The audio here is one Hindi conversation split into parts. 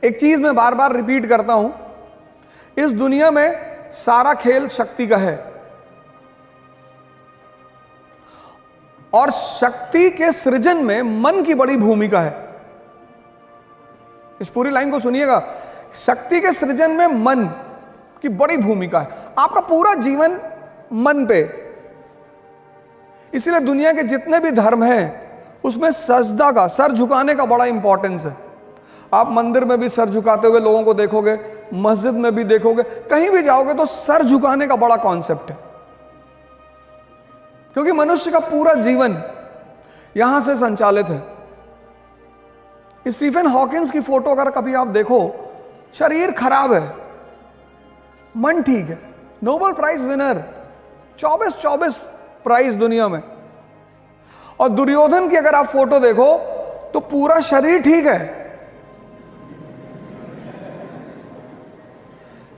एक चीज मैं बार बार रिपीट करता हूं, इस दुनिया में सारा खेल शक्ति का है और शक्ति के सृजन में मन की बड़ी भूमिका है। इस पूरी लाइन को सुनिएगा, शक्ति के सृजन में मन की बड़ी भूमिका है। आपका पूरा जीवन मन पे, इसलिए दुनिया के जितने भी धर्म हैं उसमें सजदा का, सर झुकाने का बड़ा इंपॉर्टेंस है। आप मंदिर में भी सर झुकाते हुए लोगों को देखोगे, मस्जिद में भी देखोगे, कहीं भी जाओगे तो सर झुकाने का बड़ा कॉन्सेप्ट है, क्योंकि मनुष्य का पूरा जीवन यहां से संचालित है। स्टीफन हॉकिंस की फोटो अगर कभी आप देखो, शरीर खराब है, मन ठीक है, नोबेल प्राइज विनर, 24 प्राइज दुनिया में। और दुर्योधन की अगर आप फोटो देखो तो पूरा शरीर ठीक है,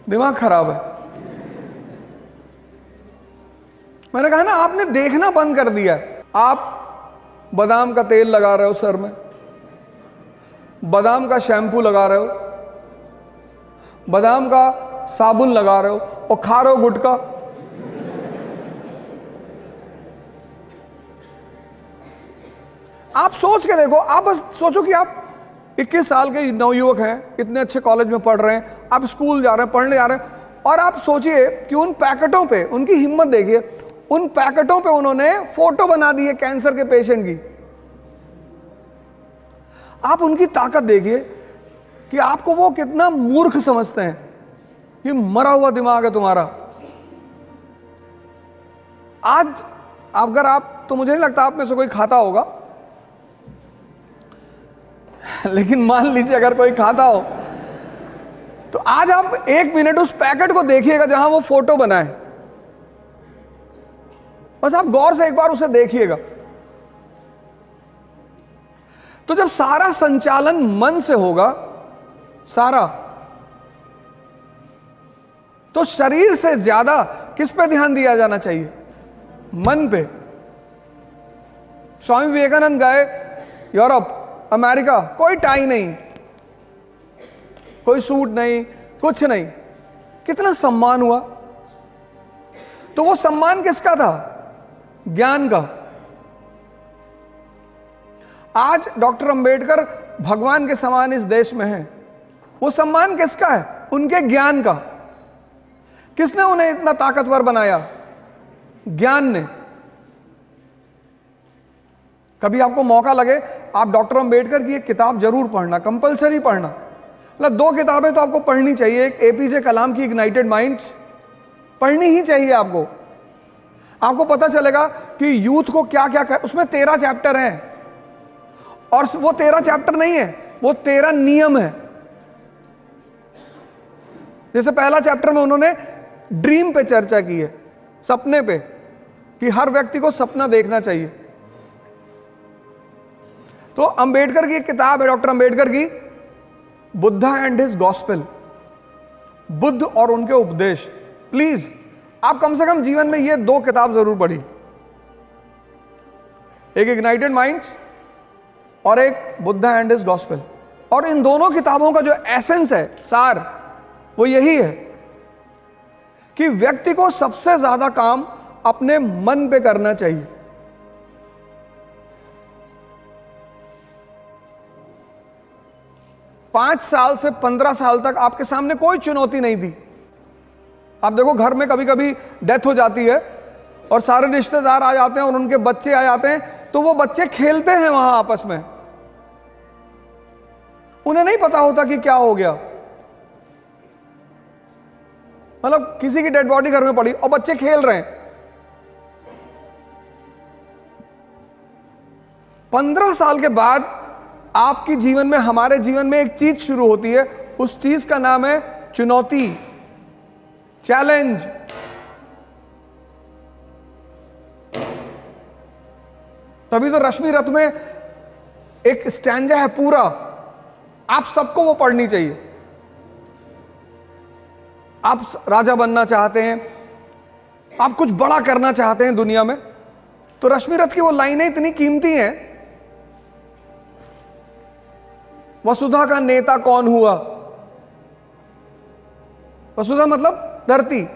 दिमाग खराब है। मैंने कहा ना, आपने देखना बंद कर दिया। आप बादाम का तेल लगा रहे हो सर में, बादाम का शैम्पू लगा रहे हो, बादाम का साबुन लगा रहे हो और खा रहे हो गुटखा। आप सोच के देखो, आप बस सोचो कि आप 21 साल के नवयुवक हैं, इतने अच्छे कॉलेज में पढ़ रहे हैं, आप स्कूल जा रहे हैं, पढ़ने जा रहे हैं, और आप सोचिए कि उन पैकेटों पे, उनकी हिम्मत देखिए, उन पैकेटों पे उन्होंने फोटो बना दी है कैंसर के पेशेंट की। आप उनकी ताकत देखिए कि आपको वो कितना मूर्ख समझते हैं, कि मरा हुआ दिमाग है तुम्हारा। आज अगर आप, तो मुझे नहीं लगता आप में से कोई खाता होगा, लेकिन मान लीजिए अगर कोई खाता हो तो आज आप 1 मिनट उस पैकेट को देखिएगा जहां वो फोटो बना है। बस आप गौर से एक बार उसे देखिएगा। तो जब सारा संचालन मन से होगा, सारा, तो शरीर से ज्यादा किस पे ध्यान दिया जाना चाहिए? मन पे। स्वामी विवेकानंद गए यूरोप, अमेरिका, कोई टाई नहीं, कोई सूट नहीं, कुछ नहीं, कितना सम्मान हुआ। तो वो सम्मान किसका था? ज्ञान का। आज डॉक्टर अंबेडकर भगवान के समान इस देश में हैं, वो सम्मान किसका है? उनके ज्ञान का। किसने उन्हें इतना ताकतवर बनाया? ज्ञान ने। कभी आपको मौका लगे, आप डॉक्टर अंबेडकर की एक किताब जरूर पढ़ना, कंपलसरी पढ़ना। मतलब 2 किताबें तो आपको पढ़नी चाहिए। एक एपीजे कलाम की इग्नाइटेड माइंड्स पढ़नी ही चाहिए आपको। आपको पता चलेगा कि यूथ को क्या क्या कर, उसमें 13 चैप्टर हैं, और वो 13 चैप्टर नहीं है, वो 13 नियम है। जैसे पहला चैप्टर में उन्होंने ड्रीम पे चर्चा की है, सपने पे, कि हर व्यक्ति को सपना देखना चाहिए। तो अंबेडकर की एक किताब है, डॉक्टर अंबेडकर की, Buddha and his gospel, Buddha और उनके उपदेश। प्लीज आप कम से कम जीवन में ये 2 किताब जरूर पढ़ी, एक इग्नाइटेड माइंड्स और एक बुद्धा एंड हिज गॉस्पेल। और इन दोनों किताबों का जो एसेंस है, सार, वो यही है कि व्यक्ति को सबसे ज्यादा काम अपने मन पे करना चाहिए। पांच साल से 15 साल तक आपके सामने कोई चुनौती नहीं थी। आप देखो, घर में कभी कभी डेथ हो जाती है और सारे रिश्तेदार आ जाते हैं और उनके बच्चे आ जाते हैं, तो वो बच्चे खेलते हैं वहां आपस में, उन्हें नहीं पता होता कि क्या हो गया। मतलब किसी की डेड बॉडी घर में पड़ी और बच्चे खेल रहे हैं। 15 साल के बाद आपकी जीवन में, हमारे जीवन में एक चीज शुरू होती है, उस चीज का नाम है चुनौती, चैलेंज। तभी तो रश्मि रथ में एक स्टैंजा है पूरा, आप सबको वो पढ़नी चाहिए। आप राजा बनना चाहते हैं, आप कुछ बड़ा करना चाहते हैं दुनिया में, तो रश्मि रथ की वो लाइनें इतनी कीमती हैं। वसुधा का नेता कौन हुआ? वसुधा मतलब धरती।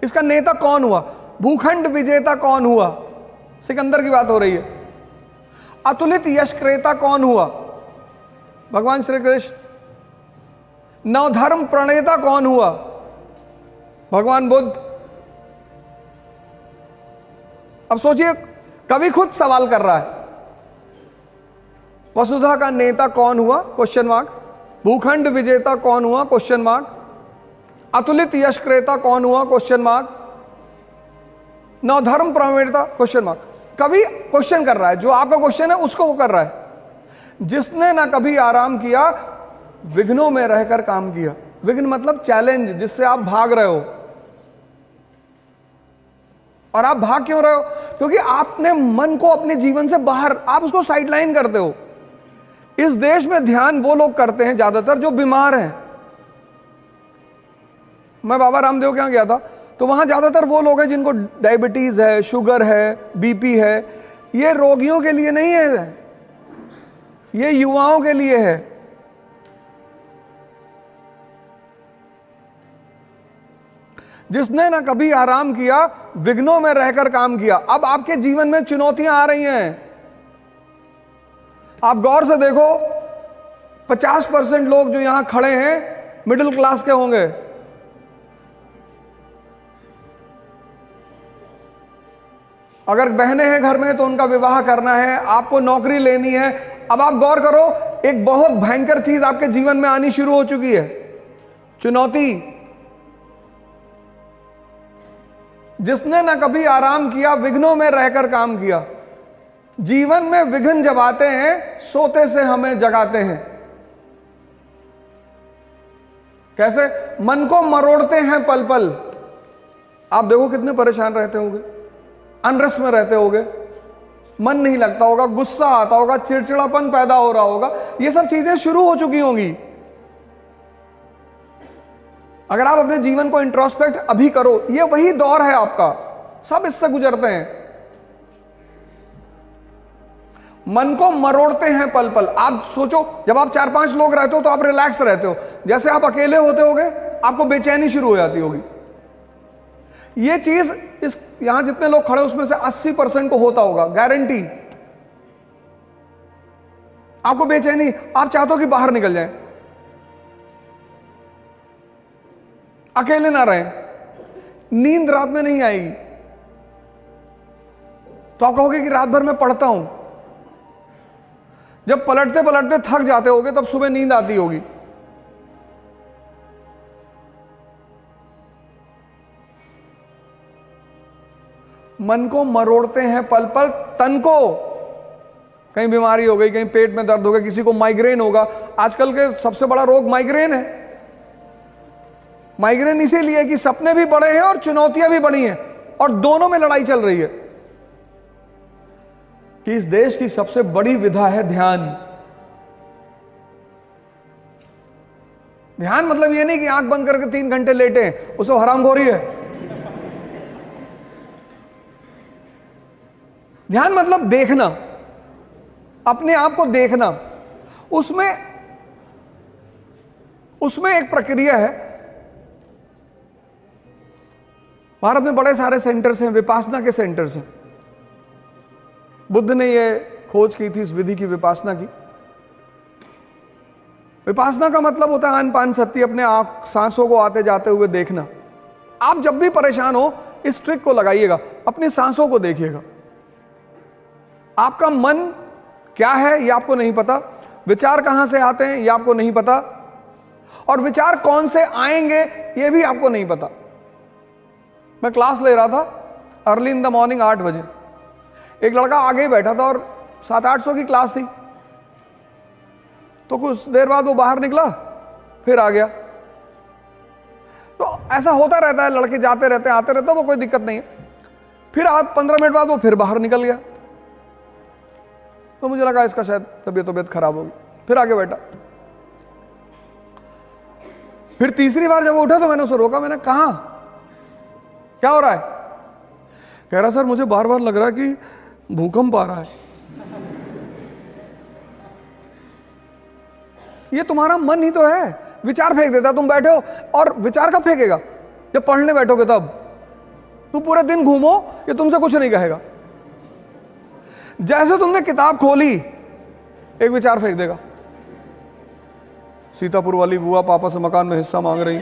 इसका नेता कौन हुआ? भूखंड विजेता कौन हुआ? सिकंदर की बात हो रही है। अतुलित यश क्रेता कौन हुआ? भगवान श्री कृष्ण। नवधर्म प्रणेता कौन हुआ? भगवान बुद्ध। अब सोचिए, कवि खुद सवाल कर रहा है, वसुधा का नेता कौन हुआ? Question mark. भूखंड विजेता कौन हुआ? Question mark. अतुलित यश क्रेता कौन हुआ? Question mark. नवधर्म प्रणेता? Question mark. कवि क्वेश्चन कर रहा है, जो आपका क्वेश्चन है उसको वो कर रहा है। जिसने ना कभी आराम किया, विघ्नों में रहकर काम किया। विघ्न मतलब चैलेंज, जिससे आप भाग रहे हो। और आप भाग क्यों रहे हो? क्योंकि आपने मन को अपने जीवन से बाहर, आप उसको साइडलाइन करते हो। इस देश में ध्यान वो लोग करते हैं ज्यादातर जो बीमार हैं। मैं बाबा रामदेव के यहां गया था, तो वहां ज्यादातर वो लोग हैं जिनको डायबिटीज है, शुगर है, बीपी है। ये रोगियों के लिए नहीं है, ये युवाओं के लिए है। जिसने ना कभी आराम किया, विघ्नों में रहकर काम किया। अब आपके जीवन में चुनौतियां आ रही हैं। आप गौर से देखो, 50% लोग जो यहां खड़े हैं मिडिल क्लास के होंगे। अगर बहनें हैं घर में तो उनका विवाह करना है, आपको नौकरी लेनी है। अब आप गौर करो, एक बहुत भयंकर चीज आपके जीवन में आनी शुरू हो चुकी है, चुनौती। जिसने ना कभी आराम किया, विघ्नों में रहकर काम किया। जीवन में विघ्न जब आते हैं, सोते से हमें जगाते हैं। कैसे? मन को मरोड़ते हैं पल पल। आप देखो कितने परेशान रहते होंगे, अनरेस्ट में रहते होगे, मन नहीं लगता होगा, गुस्सा आता होगा, चिड़चिड़ापन पैदा हो रहा होगा। ये सब चीजें शुरू हो चुकी होंगी। अगर आप अपने जीवन को इंट्रोस्पेक्ट अभी करो, ये वही दौर है आपका, सब इससे गुजरते हैं। मन को मरोड़ते हैं पल पल। आप सोचो, जब आप 4-5 लोग रहते हो तो आप रिलैक्स रहते हो। जैसे आप अकेले होते होगे, आपको बेचैनी शुरू हो जाती होगी। ये चीज इस यहां जितने लोग खड़े उसमें से 80% को होता होगा, गारंटी। आपको बेचैनी, आप चाहते हो कि बाहर निकल जाए, अकेले ना रहें, नींद रात में नहीं आएगी। तो आप कहोगे कि रात भर मैं पढ़ता हूं। जब पलटते पलटते थक जाते होगे, तब सुबह नींद आती होगी। मन को मरोड़ते हैं पल पल, तन को कहीं बीमारी हो गई, कहीं पेट में दर्द हो गया, किसी को माइग्रेन होगा। आजकल के सबसे बड़ा रोग माइग्रेन है। माइग्रेन इसीलिए कि सपने भी बड़े हैं और चुनौतियां भी बड़ी हैं, और दोनों में लड़ाई चल रही है। कि इस देश की सबसे बड़ी विधा है ध्यान। ध्यान मतलब ये नहीं कि आंख बंद करके 3 घंटे लेटे, उसको हरामखोरी है। ध्यान मतलब देखना, अपने आप को देखना। उसमें एक प्रक्रिया है। भारत में बड़े सारे सेंटर्स हैं, विपासना के सेंटर्स हैं। बुद्ध ने ये खोज की थी, इस विधि की, विपासना की। विपासना का मतलब होता है आन पान सत्य, अपने आप सांसों को आते जाते हुए देखना। आप जब भी परेशान हो, इस ट्रिक को लगाइएगा, अपनी सांसों को देखिएगा। आपका मन क्या है ये आपको नहीं पता, विचार कहां से आते हैं ये आपको नहीं पता, और विचार कौन से आएंगे ये भी आपको नहीं पता। मैं क्लास ले रहा था अर्ली इन द मॉर्निंग 8 बजे। एक लड़का आगे ही बैठा था और 700-800 की क्लास थी। तो कुछ देर बाद वो बाहर निकला, फिर आ गया। तो ऐसा होता रहता है, लड़के जाते रहते हैं, आते रहते हैं, वो कोई दिक्कत नहीं है। फिर 15 मिनट बाद वो फिर बाहर निकल गया। तो मुझे लगा इसका शायद तबीयत खराब होगी, फिर आगे बैठा। फिर तीसरी बार जब वो उठा तो मैंने उसे रोका, मैंने कहा क्या हो रहा है? कह रहा सर मुझे बार बार लग रहा है कि भूकंप आ रहा है। ये तुम्हारा मन ही तो है। विचार फेंक देता है। तुम बैठे हो और विचार कब फेंकेगा? जब पढ़ने बैठोगे तब। तुम पूरे दिन घूमो, ये तुमसे कुछ नहीं कहेगा। जैसे तुमने किताब खोली, एक विचार फेंक देगा, सीतापुर वाली बुआ पापा से मकान में हिस्सा मांग रही।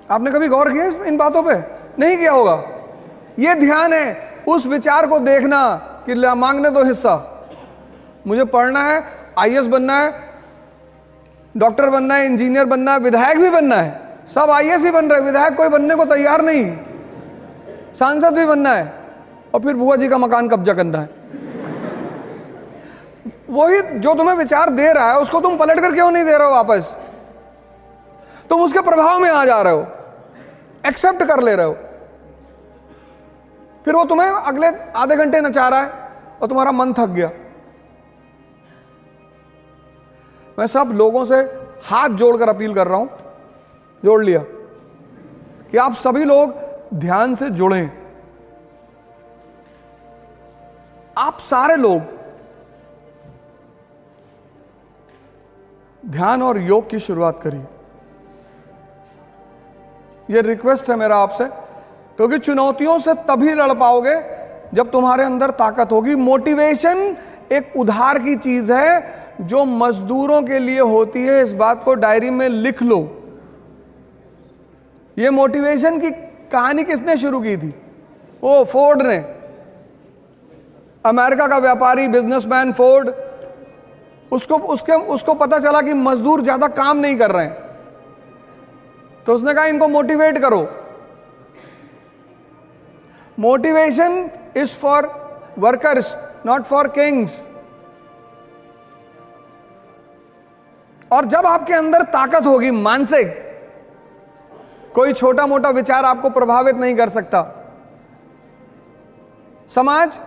आपने कभी गौर किया इन बातों पे? नहीं किया होगा। ये ध्यान है उस विचार को देखना कि मांगने दो हिस्सा। मुझे पढ़ना है, आईएएस बनना है, डॉक्टर बनना है, इंजीनियर बनना है, विधायक भी बनना है। सब आईएएस ही बन रहे, विधायक कोई बनने को तैयार नहीं, सांसद भी बनना है, और फिर बुआ जी का मकान कब्जा करना है। वही जो तुम्हें विचार दे रहा है उसको तुम पलट कर क्यों नहीं दे रहे हो वापस? तुम उसके प्रभाव में आ जा रहे हो, एक्सेप्ट कर ले रहे हो, फिर वो तुम्हें अगले आधे घंटे नचा रहा है और तुम्हारा मन थक गया। मैं सब लोगों से हाथ जोड़कर अपील कर रहा हूं, जोड़ लिया, कि आप सभी लोग ध्यान से जुड़ें। आप सारे लोग ध्यान और योग की शुरुआत करिए। यह रिक्वेस्ट है मेरा आपसे, क्योंकि चुनौतियों से तभी लड़ पाओगे जब तुम्हारे अंदर ताकत होगी। मोटिवेशन एक उधार की चीज है जो मजदूरों के लिए होती है। इस बात को डायरी में लिख लो। यह मोटिवेशन की कहानी किसने शुरू की थी? वो फोर्ड ने, अमेरिका का व्यापारी बिजनेसमैन फोर्ड। उसको पता चला कि मजदूर ज्यादा काम नहीं कर रहे हैं, तो उसने कहा इनको मोटिवेट करो। Motivation is for workers, not for Kings. और जब आपके अंदर ताकत होगी मानसिक, कोई छोटा मोटा विचार आपको प्रभावित नहीं कर सकता। समाज,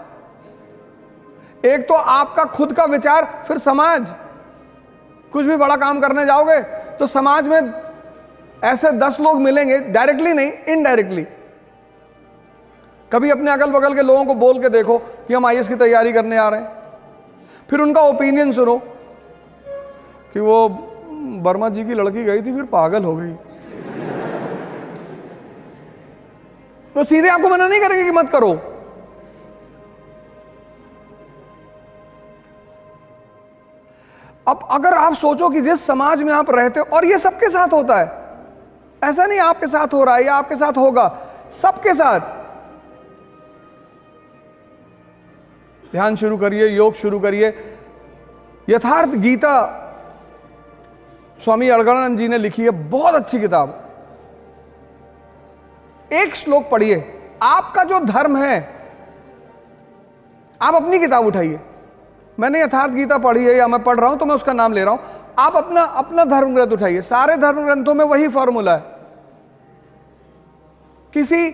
एक तो आपका खुद का विचार, फिर समाज। कुछ भी बड़ा काम करने जाओगे तो समाज में ऐसे 10 लोग मिलेंगे, डायरेक्टली नहीं इनडायरेक्टली। कभी अपने अगल बगल के लोगों को बोल के देखो कि हम आईएएस की तैयारी करने आ रहे हैं, फिर उनका ओपिनियन सुनो कि वो वर्मा जी की लड़की गई थी फिर पागल हो गई, तो सीधे आपको मना नहीं करेंगे कि मत करो। अब अगर आप सोचो कि जिस समाज में आप रहते हो, और ये सबके साथ होता है, ऐसा नहीं आपके साथ हो रहा है या आपके साथ होगा, सबके साथ। ध्यान शुरू करिए, योग शुरू करिए। यथार्थ गीता स्वामी अड़गड़ानंद जी ने लिखी है, बहुत अच्छी किताब। एक श्लोक पढ़िए। आपका जो धर्म है, आप अपनी किताब उठाइए। मैंने यथार्थ गीता पढ़ी है या मैं पढ़ रहा हूं तो मैं उसका नाम ले रहा हूं। आप अपना धर्म ग्रंथ उठाइए। सारे धर्म ग्रंथों में वही फॉर्मूला है। किसी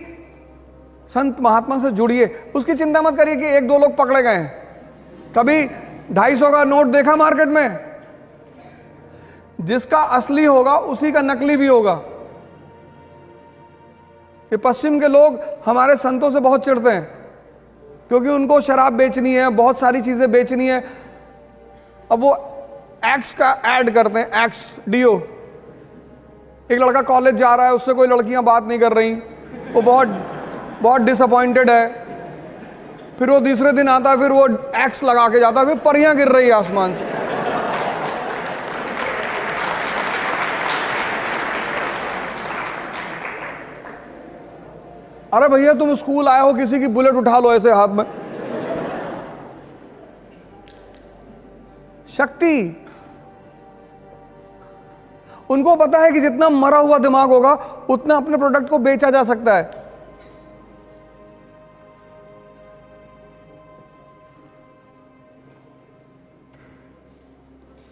संत महात्मा से जुड़िए, उसकी चिंता मत करिए कि 1-2 लोग पकड़े गए हैं। कभी 250 का नोट देखा मार्केट में? जिसका असली होगा उसी का नकली भी होगा। ये पश्चिम के लोग हमारे संतों से बहुत चिढ़ते हैं क्योंकि उनको शराब बेचनी है, बहुत सारी चीजें बेचनी है। अब वो एक्स का ऐड करते हैं, एक्स डीओ। एक लड़का कॉलेज जा रहा है, उससे कोई लड़कियां बात नहीं कर रही, वो बहुत डिसअपॉइंटेड है। फिर वो तीसरे दिन आता है, फिर वो एक्स लगा के जाता है, फिर परियां गिर रही है आसमान से। अरे भैया तुम स्कूल आए हो, किसी की बुलेट उठा लो ऐसे हाथ में। शक्ति, उनको पता है कि जितना मरा हुआ दिमाग होगा उतना अपने प्रोडक्ट को बेचा जा सकता है।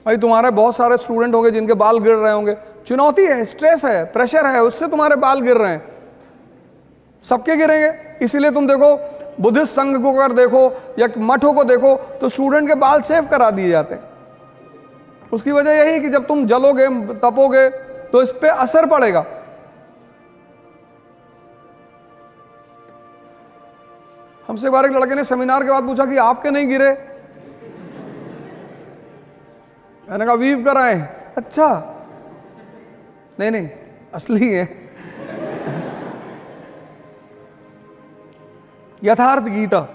भाई तुम्हारे बहुत सारे स्टूडेंट होंगे जिनके बाल गिर रहे होंगे। चुनौती है, स्ट्रेस है, प्रेशर है, उससे तुम्हारे बाल गिर रहे हैं। सबके गिरेंगे। इसीलिए तुम देखो, बुद्धिस्ट संघ को अगर देखो या मठों को देखो तो स्टूडेंट के बाल सेव करा दिए जाते हैं। उसकी वजह यही कि जब तुम जलोगे, तपोगे तो इस पे असर पड़ेगा। हमसे एक बार एक लड़के ने सेमिनार के बाद पूछा कि आपके नहीं गिरे? मैंने कहा वीव कराएं, अच्छा नहीं नहीं असली है। यथार्थ गीता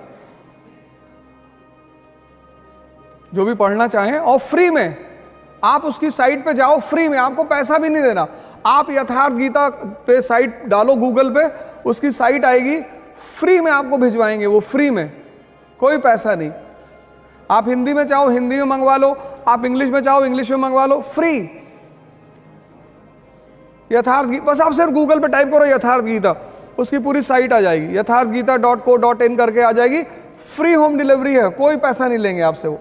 जो भी पढ़ना चाहें, और फ्री में आप उसकी साइट पे जाओ, फ्री में, आपको पैसा भी नहीं देना। आप यथार्थ गीता पे साइट डालो गूगल पे, उसकी साइट आएगी, फ्री में आपको भिजवाएंगे, वो फ्री में, कोई पैसा नहीं। आप हिंदी में चाहो हिंदी में मंगवा लो, आप इंग्लिश में चाहो इंग्लिश में मंगवा लो, फ्री। यथार्थ गीता, बस आप सिर्फ गूगल पे टाइप करो यथार्थ गीता, उसकी पूरी साइट आ जाएगी, यथार्थगीता.co.in करके आ जाएगी। फ्री होम डिलीवरी है, कोई पैसा नहीं लेंगे आपसे वो।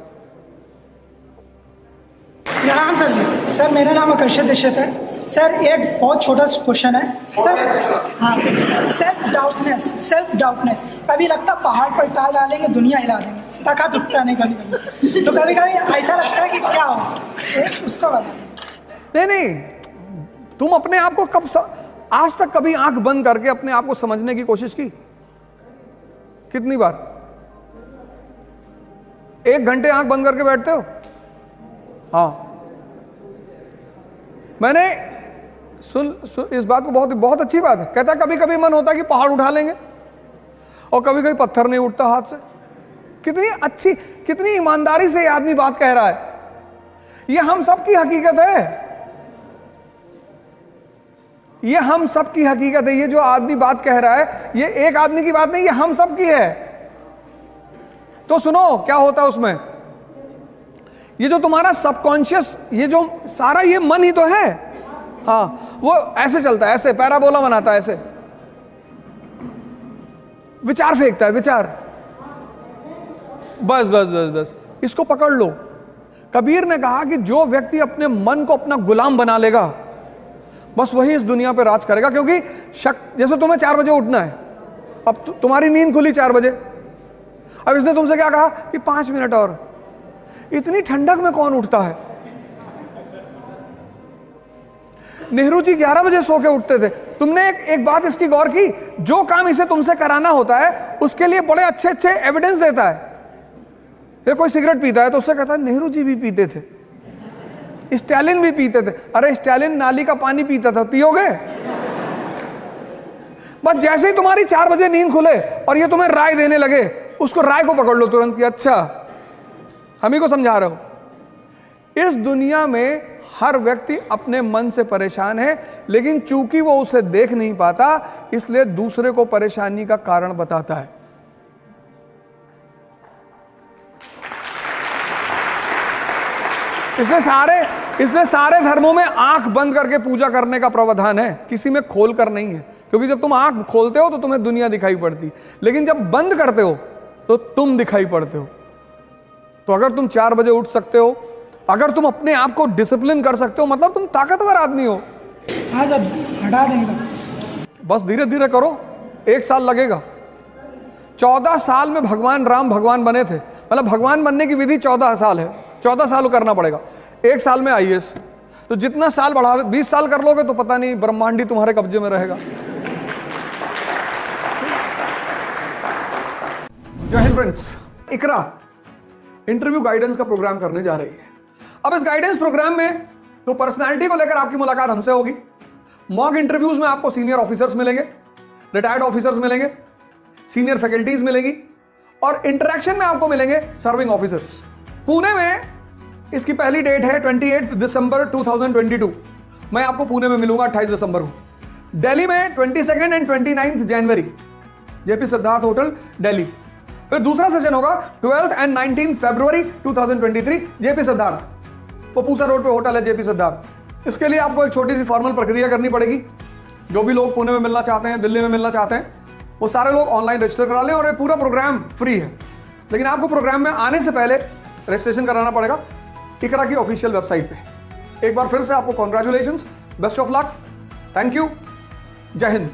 प्रणाम सर जी। सर मेरा नाम आकर्षित दीक्षित है। सर एक बहुत छोटा क्वेश्चन है सर। हाँ, सेल्फ डाउटनेस कभी लगता पहाड़ पर टाल डालेंगे दुनिया हिला देंगे, ताकत उठता नहीं कभी कभी, तो कभी कभी ऐसा लगता है कि क्या हो, उसको बता। नहीं, तुम अपने आप को आज तक कभी आंख बंद करके अपने आप को समझने की कोशिश की? कितनी बार? 1 घंटे आंख बंद करके बैठते हो? हाँ, मैंने सुन इस बात को, बहुत अच्छी बात है। कहता कभी कभी मन होता है कि पहाड़ उठा लेंगे, और कभी कभी पत्थर नहीं उठता हाथ से। कितनी अच्छी, कितनी ईमानदारी से ये आदमी बात कह रहा है। ये हम सब की हकीकत है, ये हम सब की हकीकत है। ये जो आदमी बात कह रहा है, ये एक आदमी की बात नहीं, ये हम सब की है। तो सुनो क्या होता है उसमें। ये जो तुम्हारा सबकॉन्शियस, ये जो सारा ये मन ही तो है। हाँ, वो ऐसे चलता है, ऐसे पैराबोला बनाता है, ऐसे विचार फेंकता है, विचार। बस बस बस बस इसको पकड़ लो। कबीर ने कहा कि जो व्यक्ति अपने मन को अपना गुलाम बना लेगा, बस वही इस दुनिया पे राज करेगा। क्योंकि जैसे तुम्हें 4 बजे उठना है, अब तुम्हारी नींद खुली 4 बजे, अब इसने तुमसे क्या कहा कि 5 मिनट और। इतनी ठंडक में कौन उठता है? नेहरू जी 11 बजे सो के उठते थे। तुमने एक बात इसकी गौर की, जो काम इसे तुमसे कराना होता है उसके लिए बड़े अच्छे अच्छे एविडेंस देता है। ये कोई सिगरेट पीता है तो उससे कहता है नेहरू जी भी पीते थे, स्टालिन भी पीते थे। अरे स्टालिन नाली का पानी पीता था, पियोगे? बस जैसे ही तुम्हारी 4 बजे नींद खुले और ये तुम्हें राय देने लगे, उसको राय को पकड़ लो तुरंत कि अच्छा हम ही को समझा रहे हो। इस दुनिया में हर व्यक्ति अपने मन से परेशान है, लेकिन चूंकि वो उसे देख नहीं पाता, इसलिए दूसरे को परेशानी का कारण बताता है। इसलिए सारे धर्मों में आंख बंद करके पूजा करने का प्रावधान है, किसी में खोल कर नहीं है। क्योंकि जब तुम आंख खोलते हो तो तुम्हें दुनिया दिखाई पड़ती, लेकिन जब बंद करते हो तो तुम दिखाई पड़ते हो। तो अगर तुम 4 बजे उठ सकते हो, अगर तुम अपने आप को डिसिप्लिन कर सकते हो, मतलब तुम ताकतवर आदमी हो। हाँ सर, हटा देंगे सर। बस धीरे धीरे करो, 1 साल लगेगा। 14 साल में भगवान राम भगवान बने थे, मतलब भगवान बनने की विधि 14 साल है, 14 साल करना पड़ेगा। 1 साल में IAS, तो जितना साल बढ़ा 20 साल कर लोगे तो पता नहीं ब्रह्मांडी तुम्हारे कब्जे में रहेगा। जय हिंद फ्रेंड्स। इकरा इंटरव्यू गाइडेंस का प्रोग्राम करने जा रही है। अब इस गाइडेंस प्रोग्राम में तो पर्सनालिटी को लेकर आपकी मुलाकात हमसे होगी। मॉक इंटरव्यूज में आपको सीनियर ऑफिसर्स मिलेंगे, रिटायर्ड ऑफिसर्स मिलेंगे, सीनियर फैकल्टीज मिलेगी, और इंटरेक्शन में आपको मिलेंगे सर्विंग ऑफिसर्स। पुणे में इसकी पहली डेट है 28 दिसंबर 2022। मैं आपको पुणे में मिलूंगा 28 दिसंबर को। दिल्ली में 22 and 29 January, JP Siddharth hotel Delhi. फिर दूसरा सेशन होगा 12 एंड 19 फरवरी 2023, JP सिद्धार्थ, वो पूसा रोड पे होटल है JP सिद्धार्थ। इसके लिए आपको एक छोटी सी फॉर्मल प्रक्रिया करनी पड़ेगी। जो भी लोग पुणे में मिलना चाहते हैं, दिल्ली में मिलना चाहते हैं, वो सारे लोग ऑनलाइन रजिस्टर करा लें, और ये पूरा प्रोग्राम फ्री है। लेकिन आपको प्रोग्राम में आने से पहले रजिस्ट्रेशन कराना पड़ेगा इकरा की ऑफिशियल वेबसाइट पे। एक बार फिर से आपको congratulations, best of luck, thank you, जय हिंद।